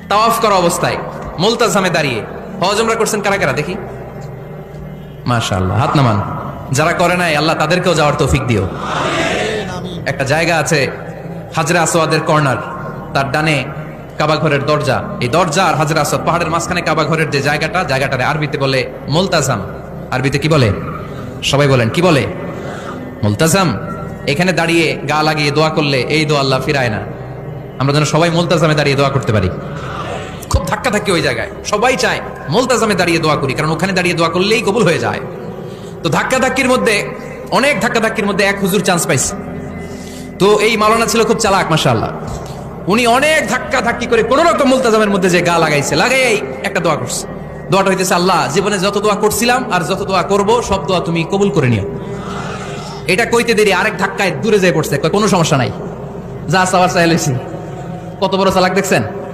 তাওয়াফ করা অবস্থায় মুলতাজামে দাঁড়িয়ে হজ উমরা করছেন কারা কারা দেখি? মাশাআল্লাহ, হাত নামান। যারা করে নাই আল্লাহ তাদেরকেও যাওয়ার তৌফিক দিও। একটা জায়গা আছে হাজরে আসওয়াদের কর্নার, তার ডানে কাবা ঘরের দরজা, এই দরজা আর হাজরে আসওয়াদ পাহাড়ের মাঝখানে কাবা ঘরের যে জায়গাটারে আরবিতে বলে মুলতাজাম। আরবিতে কি বলে? সবাই বলেন, কি বলে? মুলতাজাম। এখানে দাঁড়িয়ে গা লাগিয়ে দোয়া করলে এই দোয়া আল্লাহ ফিরায় না। আমরা যেন সবাই মুলতাজামে দাঁড়িয়ে দোয়া করতে পারি। খুব ধাক্কা ধাক্কি ওই জায়গায়, সবাই চায় মুলতাজামে দাঁড়িয়ে দোয়া করি, কারণ ওখানে দাঁড়িয়ে দোয়া করলেই কবুল হয়ে যায়। তো ধাক্কা ধাক্কির মধ্যে, অনেক ধাক্কা ধাক্কির মধ্যে এক হুজুর চান্স পাইছে। তো এই মাওলানা ছিল খুব চালাক, মাশাআল্লাহ। উনি অনেক ধাক্কা ধাক্কি করে কোন রকম মুলতাজামের মধ্যে যে গা লাগাইছে, লাগাই একটা দোয়া করছে। দোয়াটা হইতেছে, আল্লাহ জীবনে যত দোয়া করছিলাম আর যত দোয়া করব সব দোয়া তুমি কবুল করে নিও। এটা কইতে দেরি আরেক ধাক্কায় দূরে যেয়ে পড়ছে, কোনো সমস্যা নাই, যা চাওয়ার চাই লইছি। কত বড় চালাক দেখছেন?